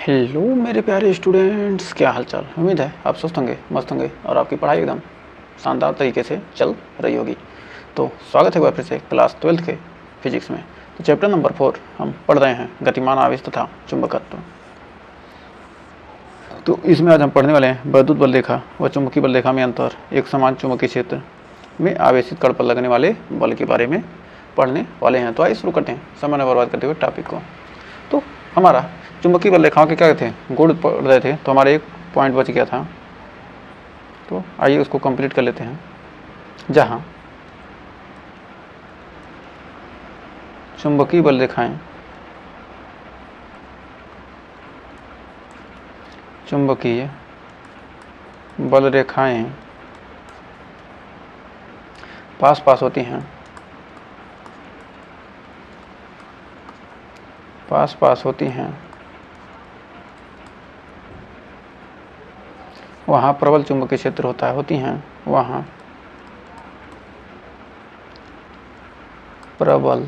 Hello मेरे प्यारे students, क्या हाल चाल। उम्मीद है आप स्वस्थ होंगे, मस्त होंगे और आपकी पढ़ाई एकदम शानदार तरीके से चल रही होगी। तो स्वागत है एक बार फिर से क्लास 12th के फिजिक्स में। तो चैप्टर नंबर 4 हम पढ़ रहे हैं, गतिमान आवेश तथा चुंबकत्व। तो इसमें आज हम पढ़ने वाले हैं वैद्युत बल रेखा व चुंबकीय बल रेखा में अंतर, एक समान चुंबकीय क्षेत्र में आवेशित कण पर लगने वाले बल के बारे में पढ़ने वाले हैं। तो आइए शुरू करते हैं समय न बर्बाद करते हुए टॉपिक को। तो हमारा चुंबकीय बल रेखाओं के क्या थे, गुण पढ़ रहे थे, तो हमारे एक पॉइंट बच गया था। तो आइए उसको कंप्लीट कर लेते हैं। जहाँ चुंबकीय बल रेखाएं चुंबकीय बल रेखाएं पास पास होती हैं, पास पास होती हैं, वहाँ प्रबल चुंबकीय क्षेत्र होती हैं, वहाँ प्रबल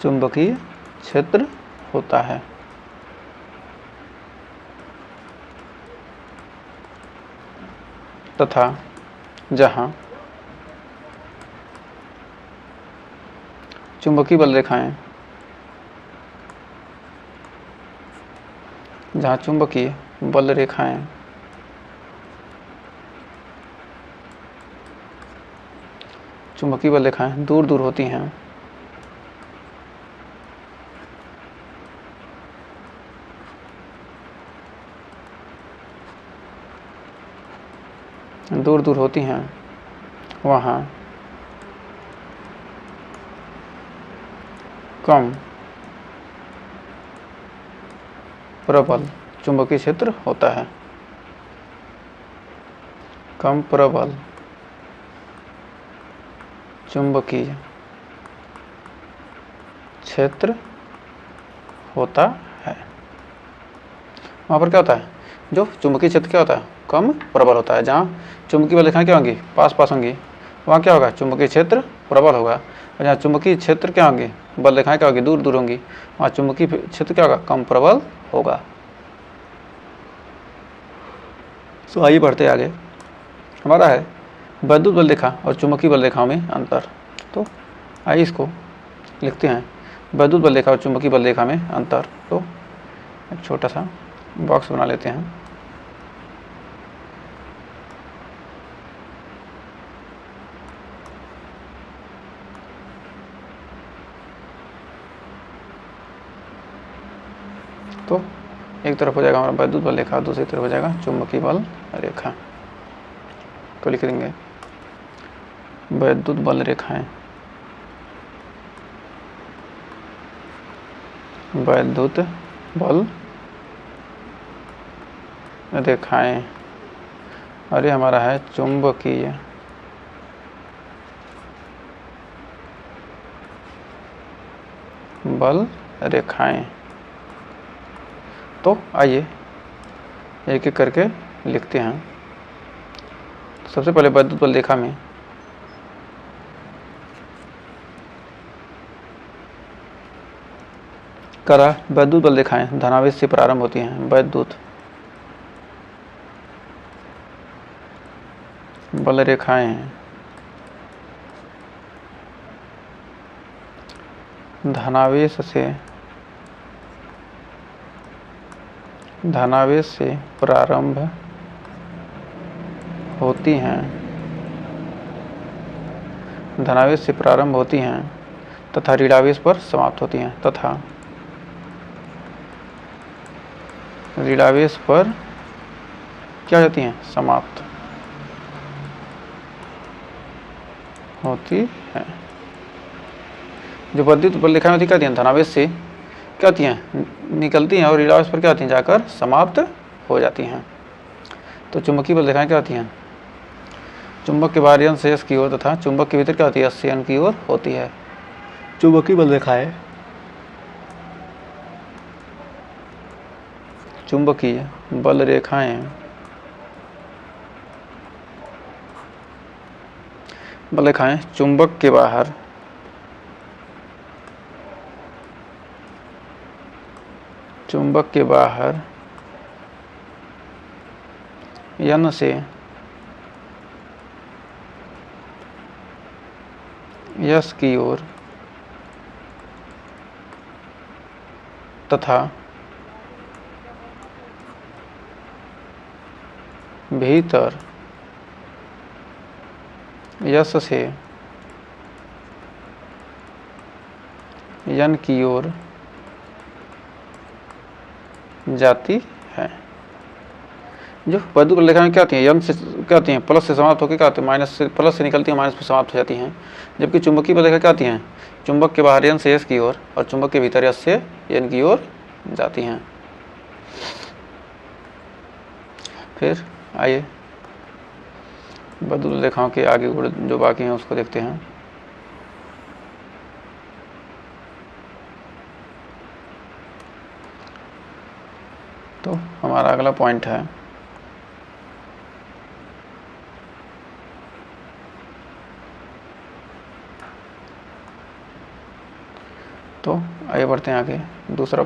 चुंबकीय क्षेत्र होता है। तथा जहाँ चुंबकीय बल रेखाएं चुंबकीय बल रेखाएं दूर दूर होती हैं, दूर दूर होती हैं, वहाँ कम प्रबल चुंबकीय क्षेत्र होता है। कम प्रबल चुंबकीय क्षेत्र होता है। वहाँ पर क्या होता है, जो चुंबकीय क्षेत्र क्या होता है, कम प्रबल होता है। जहाँ चुंबकीय बल रेखाएं क्या होंगी, पास पास होंगी, वहाँ क्या होगा, चुंबकीय क्षेत्र प्रबल होगा। और जहाँ चुंबकीय क्षेत्र क्या होंगे, बल रेखाएं क्या होगी, दूर दूर होंगी, वहाँ चुंबकीय क्षेत्र क्या होगा, कम प्रबल होगा। तो आइए बढ़ते आगे। हमारा है वैद्युत बल रेखा और चुंबकीय बल रेखाओं में अंतर। तो आइए इसको लिखते हैं, वैद्युत बल रेखा और चुंबकीय बल रेखा में अंतर। तो एक छोटा सा बॉक्स बना लेते हैं। तो एक तरफ हो जाएगा हमारा वैद्युत बल रेखा, दूसरी तरफ हो जाएगा चुंबकीय बल रेखा। तो लिख देंगे वैद्युत बल रेखाएं, वैद्युत बल रेखाएं, और ये हमारा है चुंबकीय बल रेखाएं। तो आइए एक एक करके लिखते हैं। सबसे पहले वैद्युत बल रेखा में वैद्युत बल रेखाएं धनावेश से प्रारंभ होती हैं। वैद्युत बल रेखाएं धनावेश से प्रारंभ होती हैं, धनावेश से प्रारंभ होती हैं तथा ऋणावेश पर समाप्त होती हैं, तथा ऋणावेश पर क्या हो जाती हैं, समाप्त होती हैं। जो वैद्युत बल रेखाएं होती क्या होती हैं, धनावेश से क्या होती हैं, निकलती हैं और ऋणावेश पर क्या होती हैं, जाकर समाप्त हो जाती हैं। तो चुंबकीय बल रेखाएं क्या होती हैं, चुंबक के बाहरी अंश से S की ओर तथा चुंबक के भीतर क्या होती है, S से N की ओर होती है। चुंबकीय बल रेखाएं चुंबकीय बल रेखाएं बल रेखाएं चुंबक के बाहर चुंबक के बाहर N से S की ओर तथा भीतर S से N की ओर जाती है। जो वैद्युत बल रेखाएं क्या होती हैं, N से क्या होती हैं, प्लस से समाप्त होकर क्या होती है, माइनस से, प्लस से निकलती हैं माइनस पर समाप्त हो जाती हैं। जबकि चुंबकीय बल रेखा क्या होती हैं, चुंबक के बाहर N से S की ओर और चुंबक के भीतर S से N की ओर जाती हैं। फिर आइए वैद्युत रेखाओं के आगे गुण जो बाकी हैं उसको देखते हैं। तो हमारा अगला पॉइंट है तो आइए बढ़ते हैं आगे।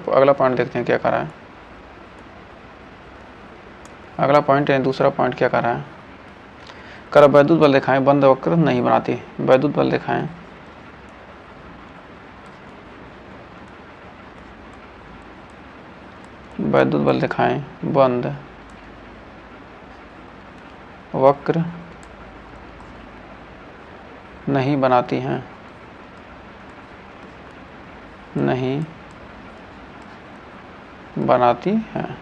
अगला पॉइंट देखते हैं क्या कर रहा है। अगला पॉइंट है, दूसरा पॉइंट क्या कर रहा है, कर वैद्युत बल रेखाएं बंद वक्र नहीं बनाती। वैद्युत बल रेखाएं वैद्युत बल रेखाएं बंद वक्र नहीं बनाती हैं, नहीं बनाती हैं।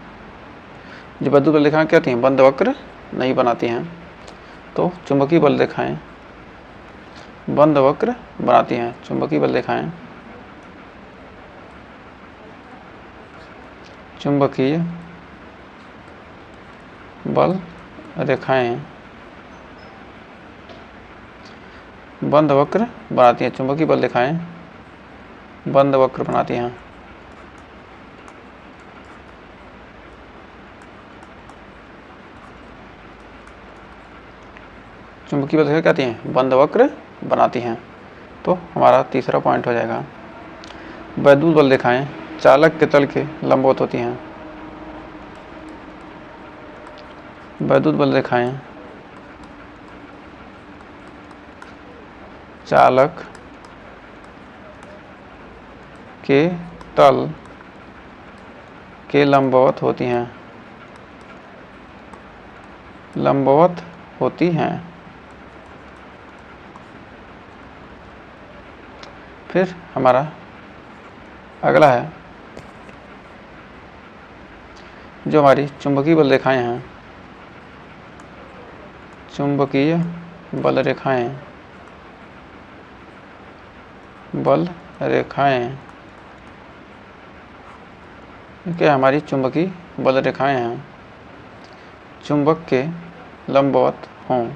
जो वैद्युत बल रेखाएं क्या होती हैं, बंद वक्र नहीं बनाती हैं। तो चुंबकीय बल रेखाएं बंद वक्र बनाती हैं। चुंबकीय बल रेखाएं चुंबकीय बल रेखाएं बंद वक्र बनाती हैं। चुंबकीय बल रेखाएं बंद वक्र बनाती हैं। चुंबकीय बल रेखाएं क्या होती हैं, बंद वक्र बनाती हैं। तो हमारा तीसरा पॉइंट हो जाएगा, वैद्युत बल रेखाएं चालक के तल के लंबवत होती हैं। वैद्युत बल रेखाएं चालक के तल के लंबवत होती हैं, लंबवत होती हैं। फिर हमारा अगला है, जो हमारी चुंबकीय बल रेखाएं हैं, चुंबकीय बल रेखाएं क्या हमारी चुंबकीय बल रेखाएं हैं, चुंबक के लंबवत हों।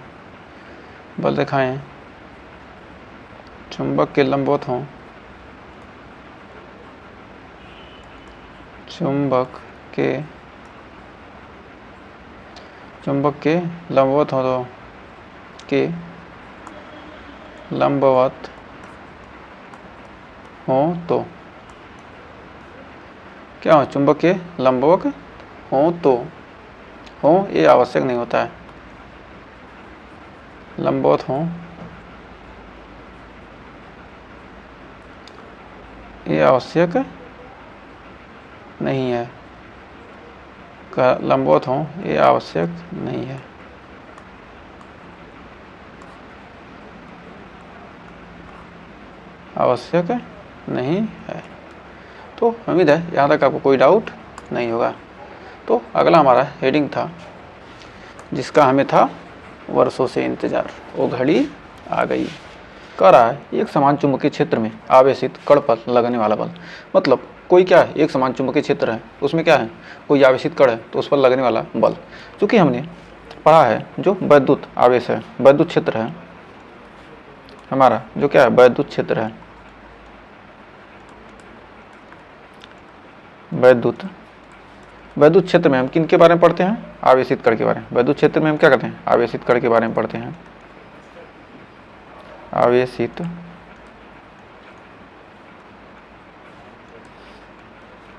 बल रेखाएं चुंबक के लंबवत हों, चुंबक के लंबवत हो तो क्या हो, चुंबक के लंबवत हो तो हो, ये आवश्यक नहीं होता है। लंबवत हो ये आवश्यक नहीं है। लंबवत हो ये आवश्यक नहीं है। आवश्यक नहीं है। तो उम्मीद है यहाँ तक आपको कोई डाउट नहीं होगा। तो अगला हमारा हेडिंग था, जिसका हमें था वर्षों से इंतजार, वो घड़ी आ गई। कह रहा है एक समान चुंबकीय क्षेत्र में आवेशित कण पर लगने वाला बल। मतलब कोई क्या है, एक समान चुंबकीय क्षेत्र है, उसमें क्या है, कोई आवेशित कण है तो उस पर लगने वाला बल। क्योंकि हमने पढ़ा है जो वैद्युत आवेश है, वैद्युत क्षेत्र है हमारा, जो क्या है वैद्युत क्षेत्र है, वैद्युत क्षेत्र में हम किन के बारे में पढ़ते हैं, आवेशित कण के बारे में। वैद्युत क्षेत्र में हम क्या करते हैं, आवेशित कण के बारे में पढ़ते हैं। आवेशित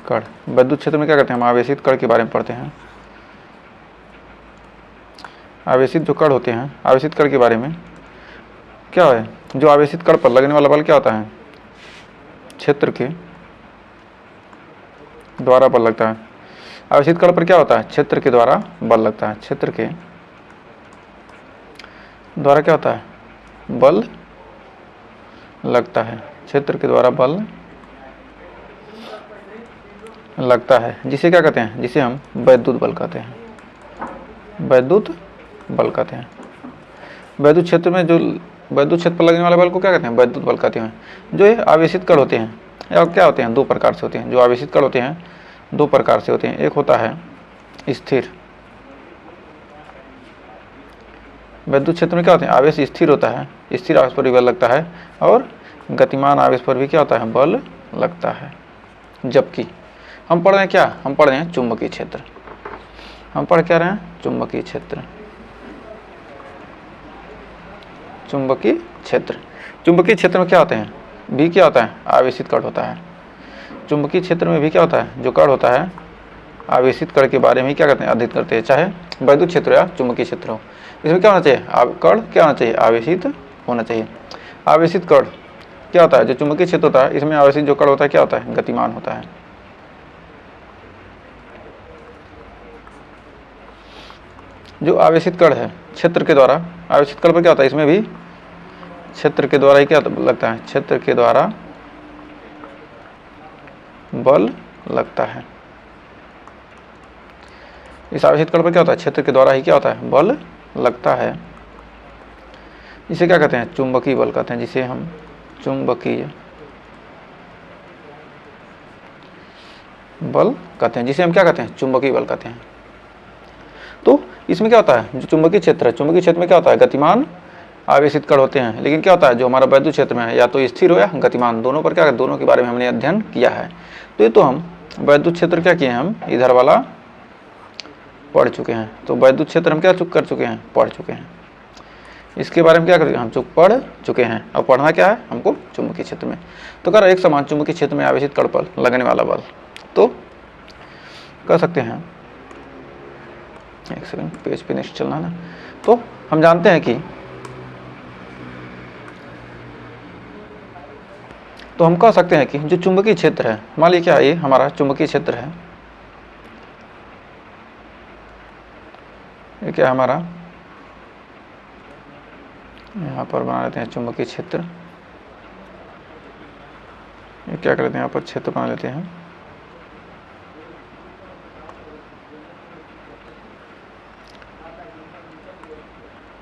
कण। विद्युत क्षेत्र में क्या करते हैं हम, आवेशित कण के बारे में पढ़ते हैं। आवेशित जो कण होते हैं, आवेशित कण के बारे में क्या है, जो आवेशित कण पर लगने वाला बल क्या होता है, क्षेत्र के द्वारा बल लगता है। आवेशित कण पर क्या होता है, क्षेत्र के द्वारा बल लगता है। क्षेत्र के द्वारा क्या होता है, बल लगता है। क्षेत्र के द्वारा बल लगता है, जिसे क्या कहते हैं, जिसे हम वैद्युत बल कहते हैं। वैद्युत बल कहते हैं। वैद्युत क्षेत्र में जो वैद्युत क्षेत्र पर लगने वाले बल को क्या कहते हैं, वैद्युत बल कहते हैं। जो ये आवेशित कण होते हैं, या क्या होते हैं, दो प्रकार से होते हैं। जो आवेशित कण होते हैं दो प्रकार से होते हैं। एक होता है स्थिर। वैद्युत क्षेत्र में क्या होते हैं, आवेश स्थिर होता है, स्थिर आवेश पर भी बल लगता है, और गतिमान आवेश पर भी क्या होता है, बल लगता है। जबकि हम पढ़ रहे हैं क्या, हम पढ़ रहे हैं चुंबकीय क्षेत्र। हम पढ़ क्या रहे हैं, चुंबकीय क्षेत्र। चुंबकीय क्षेत्र, चुंबकीय क्षेत्र में क्या होते हैं, भी क्या होता है, आवेशित कण होता है। चुंबकीय क्षेत्र में भी क्या होता है, जो कण होता है, आवेशित कण के बारे में क्या करते हैं, अध्ययन करते हैं, चाहे वैद्युत क्षेत्र या चुंबकीय क्षेत्र हो। इसमें क्या होना चाहिए, कण क्या होना चाहिए, आवेशित होना चाहिए। आवेशित कण क्या होता है, जो चुंबकीय क्षेत्र होता है, इसमें आवेशित जो कण होता है क्या होता है, गतिमान होता है। जो आवेशित कण है क्षेत्र के द्वारा, आवेशित कण पर क्या होता है, इसमें भी क्षेत्र के द्वारा ही क्या लगता है, क्षेत्र के द्वारा बल लगता है। इस आवेशित कण पर क्या होता है, क्षेत्र के द्वारा ही क्या होता है, बल लगता है। इसे क्या कहते हैं, चुंबकीय बल कहते हैं, जिसे हम चुंबकीय बल कहते हैं, जिसे हम क्या कहते हैं, चुंबकीय बल कहते हैं। तो इसमें क्या होता है, जो चुंबकीय क्षेत्र है, चुंबकीय क्षेत्र में क्या होता है, गतिमान आवेशित कण होते हैं। लेकिन क्या होता है, जो हमारा वैद्युत क्षेत्र में है, या तो स्थिर हो या गतिमान, दोनों पर क्या, दोनों के बारे में हमने अध्ययन किया है। तो ये तो हम वैद्युत क्षेत्र क्या किए हैं, हम इधर वाला पढ़ चुके हैं। तो वैद्युत क्षेत्र हम क्या कर चुके हैं, पढ़ चुके हैं। इसके बारे में क्या कर हम पढ़ चुके हैं। अब पढ़ना क्या है हमको, चुंबकीय क्षेत्र में। तो कर एक समान चुंबकीय क्षेत्र में आवेशित कण पर लगने वाला बल, तो कर सकते हैं, एक सेकंड पेज पे नेक्स्ट चलना ना। तो हम जानते हैं कि, तो हम कह सकते हैं कि जो चुंबकीय क्षेत्र है, मान लीजिए क्या ये हमारा चुंबकीय क्षेत्र है, ये क्या हमारा, यहाँ पर बना लेते हैं चुंबकीय क्षेत्र। ये क्या कर लेते हैं, यहाँ पर क्षेत्र बना लेते हैं।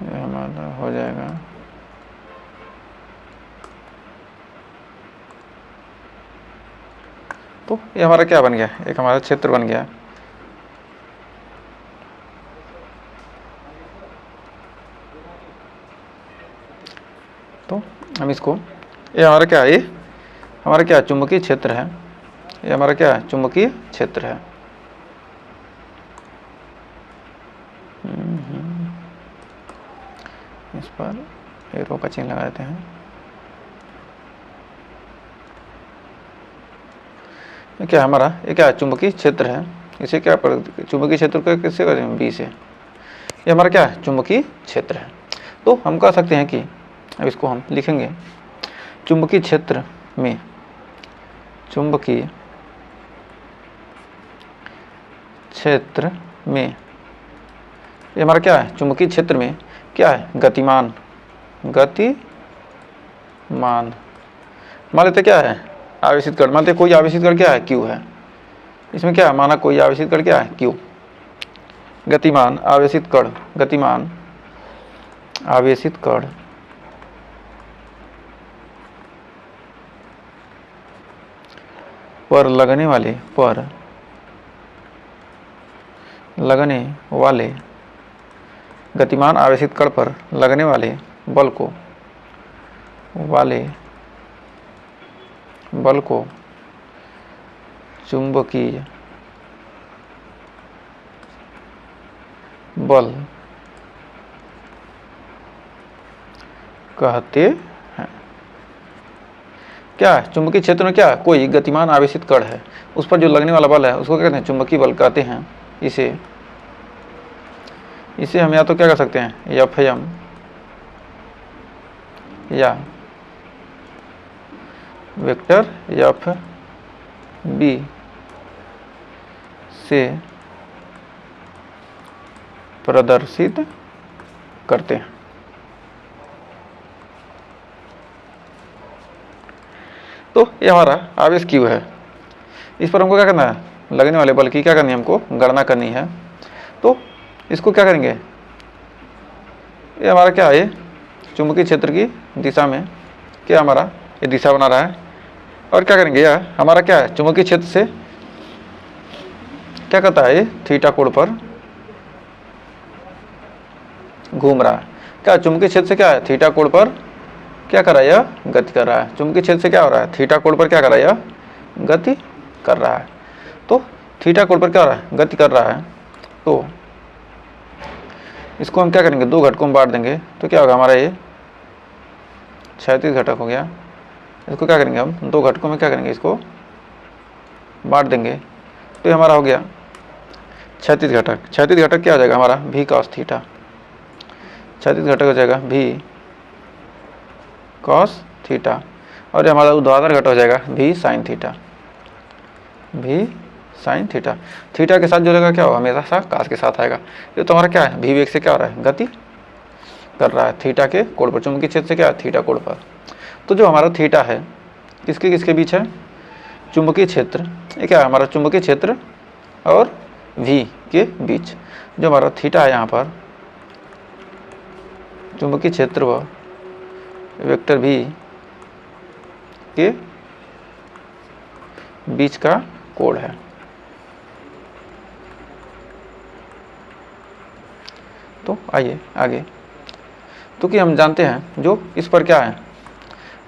ये हमारा हो जाएगा, तो ये हमारा क्या बन गया, एक हमारा क्षेत्र बन गया। तो हम इसको, ये हमारा क्या है, ये हमारा क्या चुंबकीय क्षेत्र है, ये हमारा क्या है, चुंबकीय क्षेत्र है। इस पर एरो का चिन्ह लगा देते हैं। ये क्या हमारा, ये क्या चुंबकीय क्षेत्र है। इसे क्या चुंबकीय क्षेत्र को किससे करते हैं, बी से। ये हमारा क्या है, चुंबकीय क्षेत्र है। तो हम कह सकते हैं कि, अब इसको हम लिखेंगे, चुंबकीय क्षेत्र में, चुंबकीय क्षेत्र में, ये हमारा क्या है, चुंबकीय क्षेत्र में क्या है, गतिमान, गतिमान। मान लेते क्या है, आवेशित कण, मान लेते कोई आवेशित कण क्या है, क्यू है। इसमें क्या है, माना कोई आवेशित कण क्या है, क्यू। गतिमान आवेशित कण, गतिमान आवेशित कण पर लगने वाले गतिमान आवेशित कण पर लगने वाले बल को चुंबकीय बल कहते हैं। क्या है, चुंबकीय क्षेत्र में क्या है, कोई गतिमान आवेशित कण है, उस पर जो लगने वाला बल है उसको क्या कहते हैं, चुंबकीय बल कहते हैं। इसे हम या तो क्या कर सकते हैं, Fm या वेक्टर एफ बी से प्रदर्शित करते हैं। तो ये हमारा आवेश क्यू है, इस पर हमको क्या करना है, लगने वाले बल की क्या करनी है, हमको गणना करनी है। तो इसको क्या करेंगे, ये हमारा क्या है, चुंबकीय क्षेत्र की दिशा में क्या हमारा ये दिशा बना रहा है, और क्या करेंगे, यह हमारा क्या है, चुंबकीय क्षेत्र से क्या करता है, ये थीटा कोण पर घूम रहा है। क्या चुंबकीय क्षेत्र से क्या है, थीटा कोण पर क्या कर रहा है, यह गति कर रहा है। चुंबकीय क्षेत्र से क्या हो रहा है, थीटा कोण पर क्या कर रहा है, यह गति कर रहा है। तो थीटा कोण पर क्या हो रहा है, गति कर रहा है। तो इसको हम क्या करेंगे, दो घटकों में बांट देंगे, तो क्या होगा हमारा, ये क्षैतिज घटक हो गया। इसको क्या करेंगे हम, दो घटकों में क्या करेंगे, इसको बांट देंगे, तो ये हमारा हो गया क्षैतिज घटक। क्षैतिज घटक क्या हो जाएगा हमारा, भी कॉस थीटा। क्षैतिज घटक हो जाएगा भी कॉस थीटा, और ये हमारा ऊर्ध्वाधर घटक हो जाएगा भी साइन थीटा। भी साइन थीटा, थीटा के साथ जो रहेगा क्या होगा, हमेशा कास के साथ आएगा। ये तो हमारा क्या है, भी वेग से क्या हो रहा है, गति कर रहा है थीटा के कोण पर। चुंबकीय क्षेत्र से क्या है, थीटा कोण पर। तो जो हमारा थीटा है किसके किसके बीच है, चुंबकीय क्षेत्र, ये क्या है हमारा चुंबकीय क्षेत्र और v के बीच। जो हमारा थीटा है यहाँ पर चुंबकीय क्षेत्र व वेक्टर v के बीच का कोण है। तो आइए आगे, तो कि हम जानते हैं जो इस पर क्या है,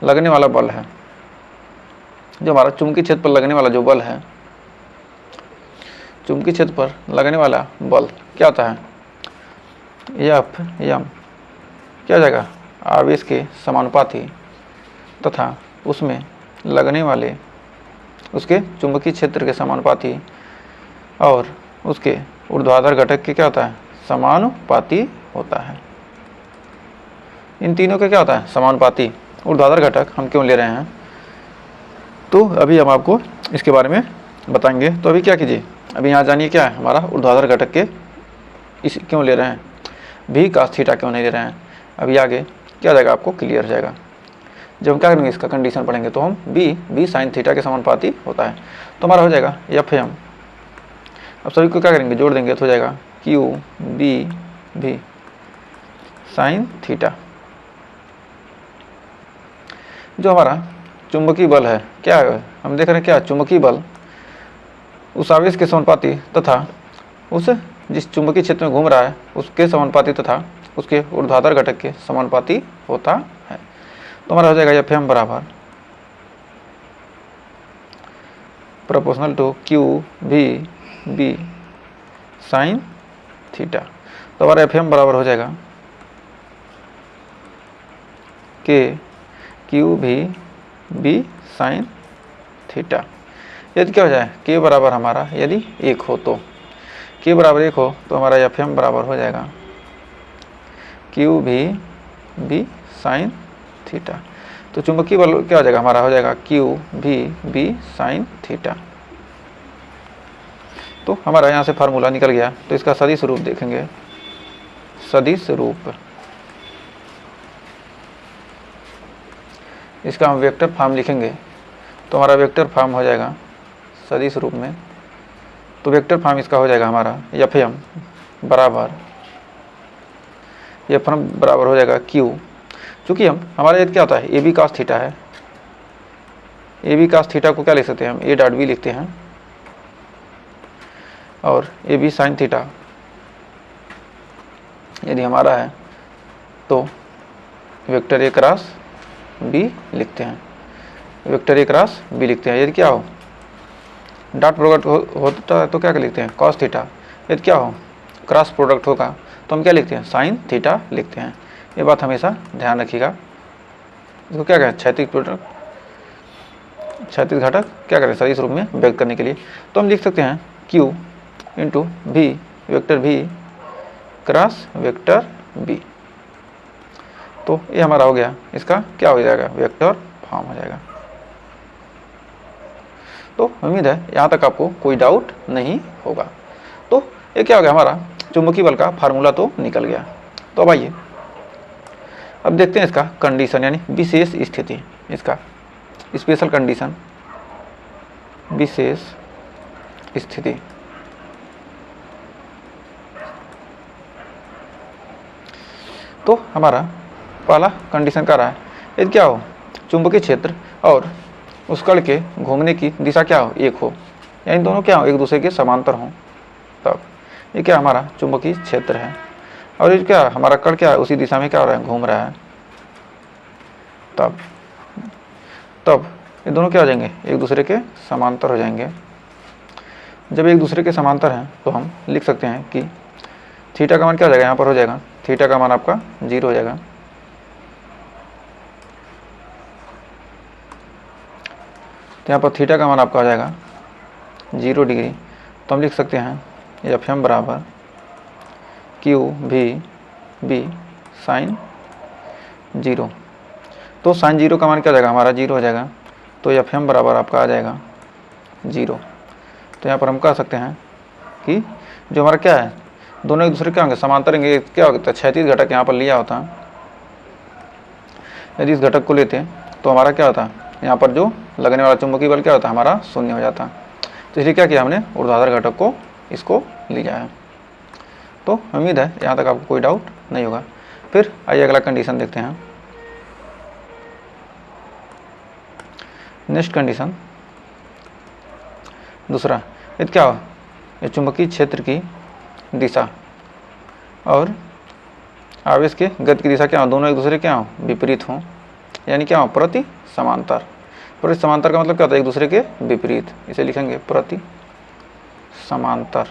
लगने वाला बल है, जो हमारा चुंबकीय क्षेत्र पर लगने वाला जो बल है, चुंबकीय क्षेत्र पर लगने वाला बल क्या होता है, एफ एम क्या हो जाएगा, आवेश के समानुपाती तथा उसमें लगने वाले उसके चुंबकीय क्षेत्र के समानुपाती और उसके ऊर्ध्वाधर घटक के क्या होता है, समानुपाती होता है। इन तीनों के क्या होता है, समानुपाती। ऊर्ध्वाधर घटक हम क्यों ले रहे हैं, तो अभी हम आपको इसके बारे में बताएंगे। तो अभी क्या कीजिए, अभी यहाँ जानिए क्या है हमारा ऊर्ध्वाधर घटक के इस क्यों ले रहे हैं, भी कास थीटा क्यों नहीं ले रहे हैं। अभी आगे क्या जाएगा आपको क्लियर हो जाएगा। जब हम क्या करेंगे, इसका कंडीशन पढ़ेंगे, तो हम बी साइन थीटा के समानुपाती होता है। तो हमारा हो जाएगा एफ एम, अब सभी को क्या करेंगे, जोड़ देंगे, तो हो जाएगा क्यू बी भी साइन थीटा। जो हमारा चुंबकीय बल है क्या है, हम देख रहे हैं क्या, चुंबकीय बल उस आवेश के समानुपाती तथा उस जिस चुंबकीय क्षेत्र में घूम रहा है उसके समानुपाती तथा उसके ऊर्ध्वाधर घटक के समानुपाती होता है। तो हमारा हो जाएगा एफ एम बराबर प्रोपोर्शनल टू क्यू भी बी साइन थीटा। तो हमारा एफ एम बराबर हो जाएगा के क्यू भी बी साइन थीटा। यदि क्या हो जाए, के बराबर हमारा यदि 1 हो, तो के बराबर 1 हो तो हमारा एफ एम बराबर हो जाएगा क्यू भी बी साइन थीटा। तो चुंबकीय बल क्या हो जाएगा हमारा, हो जाएगा क्यू भी बी साइन थीटा। तो हमारा यहाँ से फार्मूला निकल गया। तो इसका सदिश रूप देखेंगे, सदिश रूप, इसका हम वेक्टर फॉर्म लिखेंगे। तो हमारा वेक्टर फॉर्म हो जाएगा सदिश रूप में, तो वेक्टर फॉर्म इसका हो जाएगा हमारा एफ एम बराबर, एफ एम बराबर हो जाएगा क्यू, चूँकि हमारा ये क्या होता है, ए बी कास थीटा है, ए बी कास थीटा को क्या लिख सकते हैं हम, ए डॉट बी लिखते हैं, और ए बी साइन थीटा यदि हमारा है तो वेक्टर ए क्रॉस बी लिखते हैं, वेक्टर ए क्रॉस बी लिखते हैं। यदि क्या हो डॉट प्रोडक्ट होता है तो क्या लिखते हैं, कॉस थीटा। यदि क्या हो क्रॉस प्रोडक्ट होगा तो हम क्या लिखते हैं, साइन थीटा लिखते हैं। ये बात हमेशा ध्यान रखिएगा। इसको क्या कहें, क्षैतिज प्रोडक्ट, क्षैतिज घटक क्या करें, सदिश रूप में व्यक्त करने के लिए। तो हम लिख सकते हैं Q into V vector V cross vector B। तो ये हमारा हो गया, इसका क्या हो जाएगा, वेक्टर फॉर्म हो जाएगा। तो उम्मीद है यहाँ तक आपको कोई डाउट नहीं होगा। तो ये क्या हो गया, हमारा चुंबकीय बल का फार्मूला तो निकल गया। तो अब आइए अब देखते हैं इसका कंडीशन, यानी विशेष स्थिति, इसका स्पेशल कंडीशन, विशेष स्थिति। तो हमारा पहला कंडीशन क्या रहा है, यदि क्या हो, चुंबकीय क्षेत्र और उस कण के घूमने की दिशा क्या हो, एक हो, यानी दोनों क्या हो, एक दूसरे के समांतर हों, तब ये क्या हमारा चुंबकीय क्षेत्र है। और ये क्या हमारा कण क्या है, उसी दिशा में क्या हो रहा है, घूम रहा है, तब ये दोनों क्या हो जाएंगे, एक दूसरे के समांतर हो जाएंगे। जब एक दूसरे के समांतर हैं तो हम लिख सकते हैं कि थीटा का मान क्या हो जाएगा, यहाँ पर हो जाएगा थीटा का मान आपका 0 हो जाएगा। तो यहाँ पर थीटा का मान आपका हो जाएगा 0 डिग्री। तो हम लिख सकते हैं FM बराबर QV साइन 0। तो साइन 0 का मान क्या हो जाएगा, हमारा 0 हो जाएगा। तो FM बराबर आपका आ जाएगा 0। तो यहाँ पर हम कह सकते हैं कि जो हमारा क्या है, दोनों एक दूसरे क्या होंगे, समांतर होंगे। क्या होता है, क्षैतिज घटक यहाँ पर लिया होता, यदि इस घटक को लेते तो हमारा क्या होता, यहाँ पर जो लगने वाला चुंबकीय बल क्या होता, हमारा शून्य हो जाता। तो इसलिए क्या किया हमने, ऊर्ध्वाधर घटक को इसको लिया है। तो उम्मीद है यहाँ तक आपको कोई डाउट नहीं होगा। फिर आइए अगला कंडीशन देखते हैं। नेक्स्ट कंडीशन दूसरा, यदि क्या हो, ये चुंबकीय क्षेत्र की दिशा और आवेश के गति की दिशा क्या हो, दोनों एक दूसरे क्या हो, विपरीत हों, यानी क्या हो, प्रति समांतर। प्रति समांतर का मतलब क्या होता है, एक दूसरे के विपरीत, इसे लिखेंगे प्रति समांतर।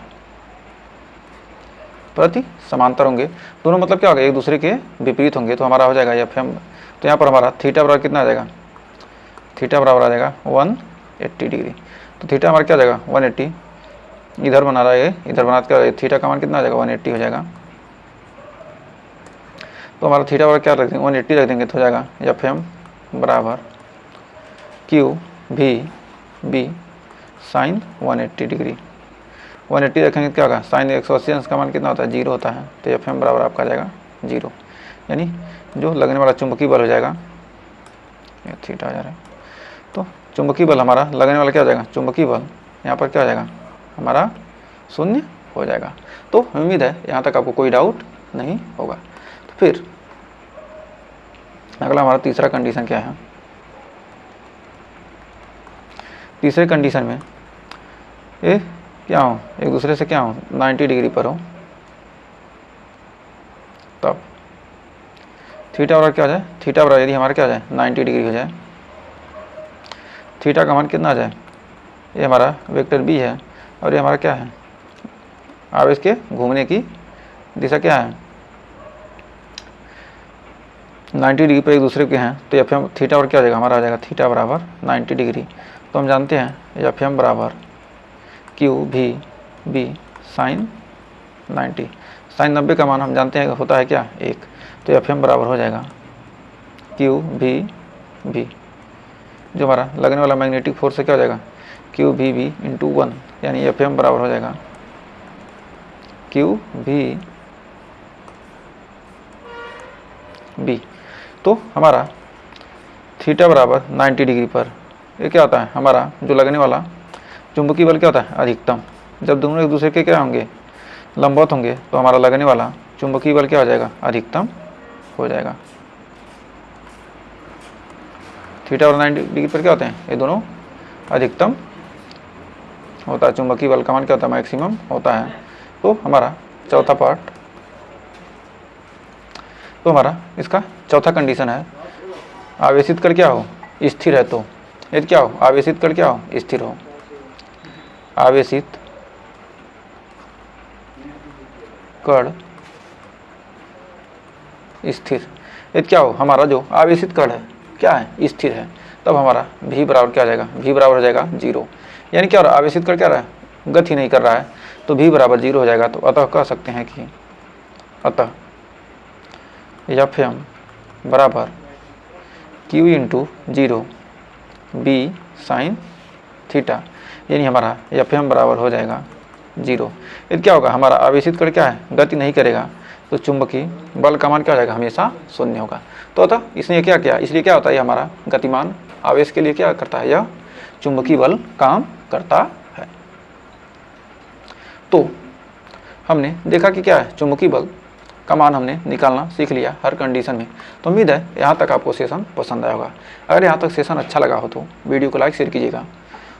प्रति समांतर होंगे दोनों, मतलब क्या होगा, एक दूसरे के विपरीत होंगे। तो हमारा हो जाएगा FM। तो यहाँ पर हमारा थीटा बराबर कितना आ जाएगा, थीटा बराबर आ जाएगा 180 डिग्री। तो थीटा हमारा क्या आ जाएगा 180, इधर बना रहा है, इधर बना क्या, थीटा का मान कितना आ जाएगा 180 हो जाएगा। तो हमारा थीटा बराबर क्या रख देंगे, 180 रख देंगे। तो हो जाएगा FM बराबर QV साइन 180 डिग्री। 180 रखेंगे क्या होगा, साइन 180 अंश का मान कितना होता है, 0 होता है। तो FM बराबर आपका आ जाएगा 0, यानी जो लगने वाला चुंबकीय बल हो जाएगा, ये थीटा आ जा रहा है। तो चुंबकीय बल हमारा लगने वाला क्या हो जाएगा, चुंबकीय बल यहाँ पर क्या हो जाएगा, हमारा शून्य हो जाएगा। तो उम्मीद है यहाँ तक आपको कोई डाउट नहीं होगा। तो फिर अगला हमारा तीसरा कंडीशन क्या है। तीसरे कंडीशन में ये क्या हो, एक दूसरे से क्या हो, 90 डिग्री पर हो, तब थीटा बराबर क्या हो जाए, थीटा बराबर यदि हमारा क्या हो जाए 90 डिग्री हो जाए, थीटा का मान कितना आ जाए, ये हमारा वेक्टर B है और ये हमारा क्या है, आवेश के घूमने की दिशा क्या है, 90 डिग्री पर एक दूसरे के हैं। तो FM थीटा और क्या हो जाएगा, हमारा आ जाएगा थीटा बराबर 90 डिग्री। तो हम जानते हैं FM बराबर QV साइन 90। साइन 90 का मान हम जानते हैं होता है क्या, 1। तो FM बराबर हो जाएगा QV, जो हमारा लगने वाला मैग्नेटिक फोर्स से क्या हो जाएगा, QVB इंटू 1, यानी FM बराबर हो जाएगा QVB। तो हमारा थीटा बराबर 90 डिग्री पर ये क्या होता है, हमारा जो लगने वाला चुंबकीय बल क्या होता है, अधिकतम। जब दोनों एक दूसरे के क्या होंगे, लंबवत होंगे, तो हमारा लगने वाला चुंबकीय बल क्या हो जाएगा, अधिकतम हो जाएगा। थीटा और 90 डिग्री पर क्या होते हैं, ये दोनों अधिकतम होता है। चुंबकीय बल का मान क्या होता है, मैक्सिमम होता है। तो हमारा चौथा पार्ट, तो हमारा इसका चौथा कंडीशन है, आवेशित कण क्या हो, स्थिर है। तो यदि क्या हो, आवेशित कण क्या हो, स्थिर हो। आवेशित कण स्थिर, यदि क्या हो, हमारा जो आवेशित कण है क्या है, स्थिर है। तब हमारा v बराबर क्या हो जाएगा, v बराबर हो जाएगा 0। यानी क्या हो रहा है, आवेशित कण क्या रहा है, गति नहीं कर रहा है, तो v बराबर 0 हो जाएगा। तो अतः कह सकते हैं कि अतः Fm बराबर q into 0 b sine theta, यानी हमारा Fm बराबर हो जाएगा 0। यदि क्या होगा, हमारा आवेशित कण क्या है, गति नहीं करेगा, तो चुंबकीय बल का मान क्या हो जाएगा, हमेशा शून्य होगा। तो अतः इसने क्या किया, इसलिए क्या होता है, हमारा गतिमान आवेश के लिए क्या करता है, यह चुंबकीय बल काम करता है। तो हमने देखा कि क्या है, चुंबकीय बल का मान हमने निकालना सीख लिया हर कंडीशन में। तो उम्मीद है यहाँ तक आपको सेशन पसंद आया होगा। अगर यहाँ तक सेशन अच्छा लगा हो तो वीडियो को लाइक शेयर कीजिएगा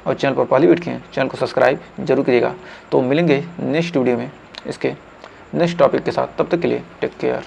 और चैनल पर पहली बार किए चैनल को सब्सक्राइब जरूर कीजिएगा। तो मिलेंगे नेक्स्ट वीडियो में इसके नेक्स्ट टॉपिक के साथ, तब तक के लिए टेक केयर।